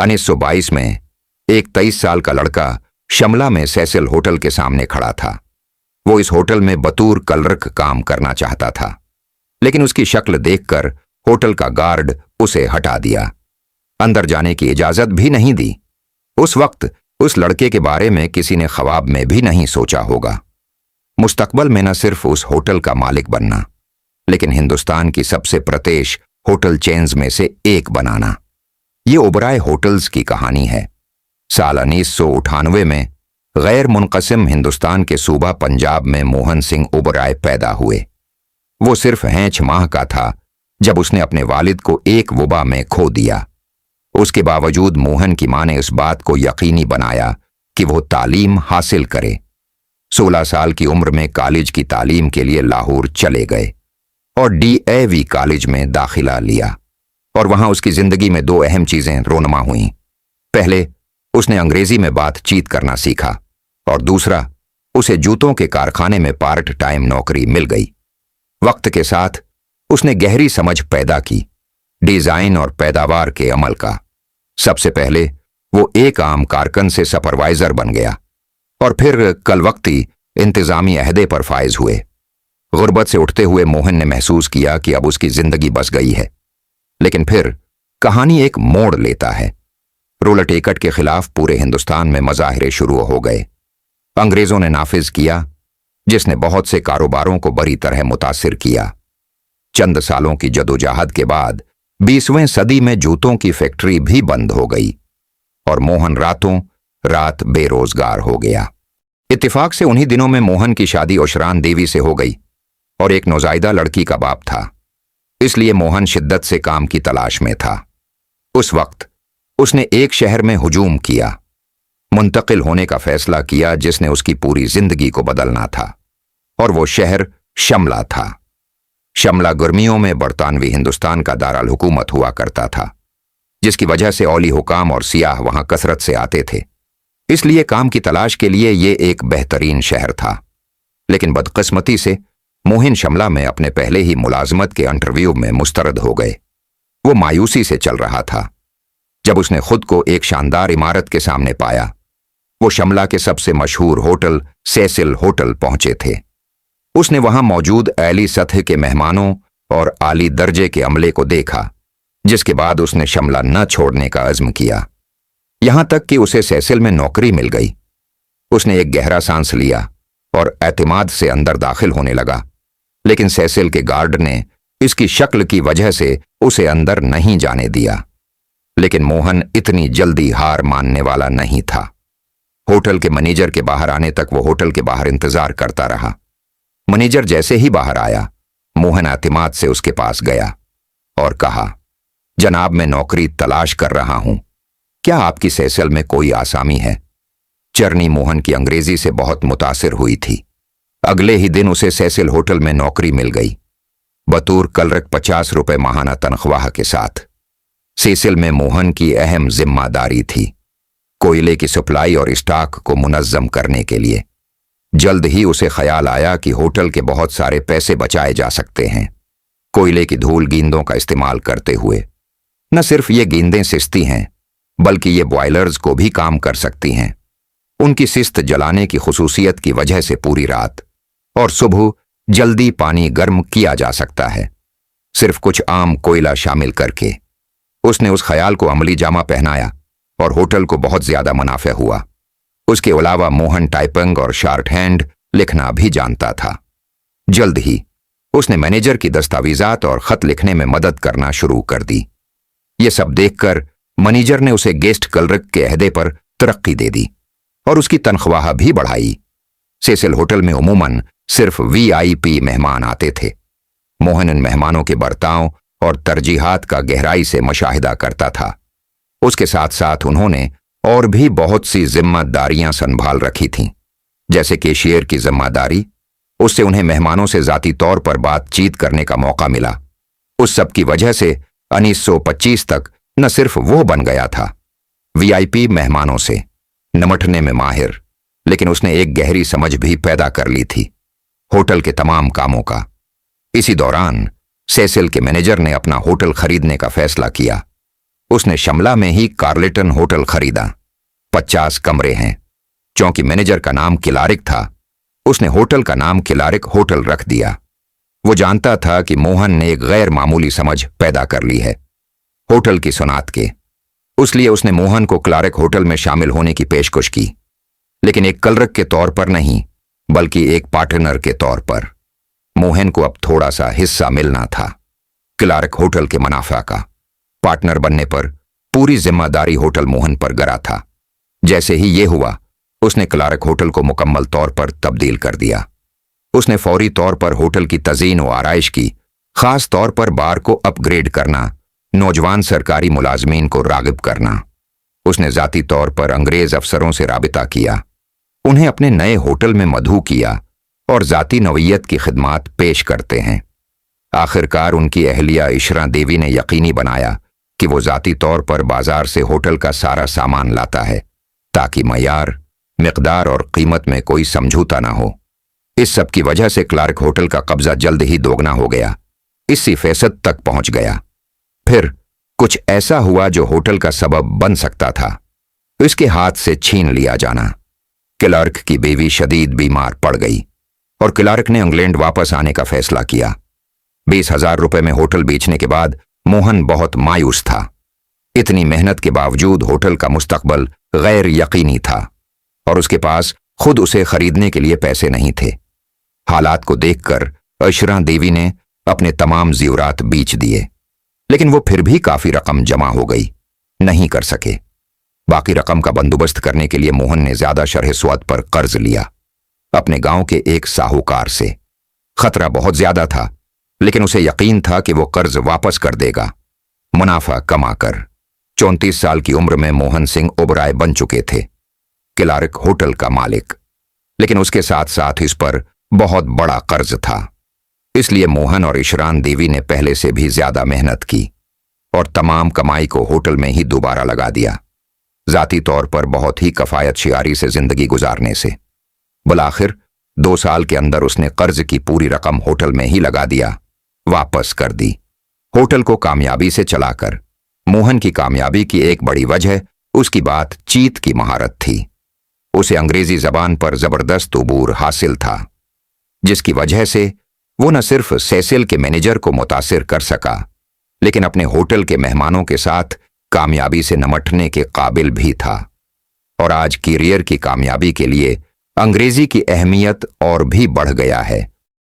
1922 में एक 23 साल का लड़का शिमला में सेसिल होटल के सामने खड़ा था। वो इस होटल में बतूर क्लर्क काम करना चाहता था, लेकिन उसकी शक्ल देखकर होटल का गार्ड उसे हटा दिया, अंदर जाने की इजाजत भी नहीं दी। उस वक्त उस लड़के के बारे में किसी ने ख्वाब में भी नहीं सोचा होगा। मुस्तकबल में न सिर्फ उस होटल का मालिक बनना, लेकिन हिंदुस्तान की सबसे प्रतेश होटल चेन्स में से एक बनाना। ये ओबराय होटल्स की कहानी है। साल 1998 में गैर मुनक़सिम हिंदुस्तान के सूबा पंजाब में मोहन सिंह ओबराय पैदा हुए। वो सिर्फ 6 माह का था जब उसने अपने वालिद को एक वबा में खो दिया। उसके बावजूद मोहन की मां ने इस बात को यकीनी बनाया कि वो तालीम हासिल करे। 16 साल की उम्र में कॉलेज की तालीम के लिए लाहौर चले गए और DAV कॉलेज में दाखिला लिया, और वहां उसकी जिंदगी में 2 अहम चीजें रोनमा हुईं। पहले उसने अंग्रेजी में बातचीत करना सीखा, और दूसरा उसे जूतों के कारखाने में पार्ट टाइम नौकरी मिल गई। वक्त के साथ उसने गहरी समझ पैदा की डिजाइन और पैदावार के अमल का। सबसे पहले वो एक आम कारकन से सुपरवाइजर बन गया, और फिर कलवक्ती इंतजामी अहदे पर फायज हुए। गुर्बत से उठते हुए मोहन ने महसूस किया कि अब उसकी जिंदगी बस गई है। लेकिन फिर कहानी एक मोड़ लेता है। रूलट एकट के खिलाफ पूरे हिंदुस्तान में मजाहिरे शुरू हो गए। अंग्रेजों ने नाफिज किया, जिसने बहुत से कारोबारों को बुरी तरह मुतासिर किया। चंद सालों की जदोजहद के बाद 20वीं सदी में जूतों की फैक्ट्री भी बंद हो गई, और मोहन रातों रात बेरोजगार हो गया। इत्तेफाक से उन्हीं दिनों में मोहन की शादी ओशरान देवी से हो गई, और एक नौजायदा लड़की का बाप था। इसलिए मोहन शिद्दत से काम की तलाश में था। उस वक्त उसने एक शहर में हुजूम किया, मुंतकिल होने का फैसला किया जिसने उसकी पूरी जिंदगी को बदलना था, और वो शहर शिमला था। शिमला गर्मियों में बरतानवी हिंदुस्तान का दारुल हुकूमत हुआ करता था, जिसकी वजह से औली हुकाम और सियाह वहां कसरत से आते थे। इसलिए काम की तलाश के लिए ये एक बेहतरीन शहर था। लेकिन बदकिस्मती से मोहन शिमला में अपने पहले ही मुलाजमत के इंटरव्यू में मुस्तरद हो गए। वो मायूसी से चल रहा था जब उसने खुद को एक शानदार इमारत के सामने पाया। वो शिमला के सबसे मशहूर होटल सेसिल होटल पहुंचे थे। उसने वहां मौजूद आली सतह के मेहमानों और आली दर्जे के अमले को देखा, जिसके बाद उसने शिमला न छोड़ने का अज़्म किया। यहां तक कि उसे सेसिल में नौकरी मिल गई। उसने एक गहरा सांस लिया और एतमाद से अंदर दाखिल होने लगा, लेकिन सेसिल के गार्ड ने इसकी शक्ल की वजह से उसे अंदर नहीं जाने दिया। लेकिन मोहन इतनी जल्दी हार मानने वाला नहीं था। होटल के मैनेजर के बाहर आने तक वो होटल के बाहर इंतजार करता रहा। मैनेजर जैसे ही बाहर आया, मोहन एतमाद से उसके पास गया और कहा, जनाब, मैं नौकरी तलाश कर रहा हूं, क्या आपकी सेसिल में कोई आसामी है? चरनी मोहन की अंग्रेजी से बहुत मुतासिर हुई थी। अगले ही दिन उसे सेसिल होटल में नौकरी मिल गई, बतूर क्लर्क 50 रुपए माहाना तनख्वाह के साथ। सेसिल में मोहन की अहम जिम्मेदारी थी कोयले की सप्लाई और स्टॉक को मुनज़्ज़म करने के लिए। जल्द ही उसे ख्याल आया कि होटल के बहुत सारे पैसे बचाए जा सकते हैं कोयले की धूल गेंदों का इस्तेमाल करते हुए। न सिर्फ ये गेंदें सिसती हैं, बल्कि ये बॉयलर्स को भी काम कर सकती हैं। उनकी सिस्त जलाने की खुसूसियत की वजह से पूरी रात और सुबह जल्दी पानी गर्म किया जा सकता है, सिर्फ कुछ आम कोयला शामिल करके। उसने उस ख्याल को अमली जामा पहनाया और होटल को बहुत ज्यादा मुनाफे हुआ। उसके अलावा मोहन टाइपिंग और शॉर्ट हैंड लिखना भी जानता था। जल्द ही उसने मैनेजर की दस्तावेजात और खत लिखने में मदद करना शुरू कर दी। ये सब देखकर मैनेजर ने उसे गेस्ट क्लर्क के अहदे पर तरक्की दे दी और उसकी तनख्वाह भी बढ़ाई। सेसिल होटल में उमूमन सिर्फ VIP मेहमान आते थे। मोहन इन मेहमानों के बर्ताव और तरजीहात का गहराई से मुशाहिदा करता था। उसके साथ साथ उन्होंने और भी बहुत सी जिम्मेदारियां संभाल रखी थीं, जैसे कैशियर की जिम्मेदारी। उससे उन्हें मेहमानों से जाती तौर पर बातचीत करने का मौका मिला। उस सब की वजह से 1925 तक न सिर्फ वो बन गया था VIP मेहमानों से निमटने में माहिर, लेकिन उसने एक गहरी समझ भी पैदा कर ली थी होटल के तमाम कामों का। इसी दौरान सेसिल के मैनेजर ने अपना होटल खरीदने का फैसला किया। उसने शिमला में ही कार्लेटन होटल खरीदा। 50 कमरे हैं। चूंकि मैनेजर का नाम किलारिक था, उसने होटल का नाम किलारिक होटल रख दिया। वो जानता था कि मोहन ने एक गैर मामूली समझ पैदा कर ली है होटल की सुनात के, इसलिए उसने मोहन को क्लारिक होटल में शामिल होने की पेशकश की, लेकिन एक क्लर्क के तौर पर नहीं, बल्कि एक पार्टनर के तौर पर। मोहन को अब थोड़ा सा हिस्सा मिलना था क्लारिक होटल के मुनाफा का। पार्टनर बनने पर पूरी जिम्मेदारी होटल मोहन पर गरा था। जैसे ही यह हुआ, उसने क्लारिक होटल को मुकम्मल तौर पर तब्दील कर दिया। उसने फौरी तौर पर होटल की तज़ीन व आराइश की, खास तौर पर बार को अपग्रेड करना, नौजवान सरकारी मुलाजमीन को रागिब करना। उसने जाती तौर पर अंग्रेज अफसरों से राबिता किया, उन्हें अपने नए होटल में मदऊ किया और जाती नौइयत की खिदमात पेश करते हैं। आखिरकार उनकी अहलिया इशरा देवी ने यकीनी बनाया कि वो जाती तौर पर बाजार से होटल का सारा सामान लाता है, ताकि मयार, मिकदार और कीमत में कोई समझौता ना हो। इस सब की वजह से क्लार्क होटल का कब्जा जल्द ही दोगुना हो गया, 80% तक पहुंच गया। फिर कुछ ऐसा हुआ जो होटल का सबब बन सकता था, इसके हाथ से छीन लिया जाना। क्लार्क की बीवी शदीद बीमार पड़ गई और क्लार्क ने इंग्लैंड वापस आने का फैसला किया। 20,000 रुपए में होटल बेचने के बाद मोहन बहुत मायूस था। इतनी मेहनत के बावजूद होटल का मुस्तकबल गैर यकीनी था और उसके पास खुद उसे खरीदने के लिए पैसे नहीं थे। हालात को देखकर इशरा देवी ने अपने तमाम ज़ेवरात बेच दिए, लेकिन वो फिर भी काफी रकम जमा हो गई, नहीं कर सके। बाकी रकम का बंदोबस्त करने के लिए मोहन ने ज्यादा शरह सुअद पर कर्ज लिया अपने गांव के एक साहूकार से। खतरा बहुत ज्यादा था, लेकिन उसे यकीन था कि वो कर्ज वापस कर देगा, मुनाफा कमाकर। 34 साल की उम्र में मोहन सिंह ओबराय बन चुके थे, क्लार्क होटल का मालिक, लेकिन उसके साथ साथ इस पर बहुत बड़ा कर्ज था। इसलिए मोहन और इशरान देवी ने पहले से भी ज्यादा मेहनत की और तमाम कमाई को होटल में ही दोबारा लगा दिया, जाती तौर पर बहुत ही कफायत शियारी से जिंदगी गुजारने से। बुलाखिर 2 साल के अंदर उसने कर्ज की पूरी रकम होटल में ही लगा दिया, वापस कर दी, होटल को कामयाबी से चलाकर। मोहन की कामयाबी की एक बड़ी वजह उसकी बातचीत की महारत थी। उसे अंग्रेजी जबान पर जबरदस्त उबूर हासिल था, जिसकी वजह से वो न सिर्फ सेसिल के मैनेजर को मुतासिर कर सका, लेकिन अपने होटल के मेहमानों के साथ कामयाबी से निपटने के काबिल भी था। और आज कैरियर की कामयाबी के लिए अंग्रेजी की अहमियत और भी बढ़ गया है।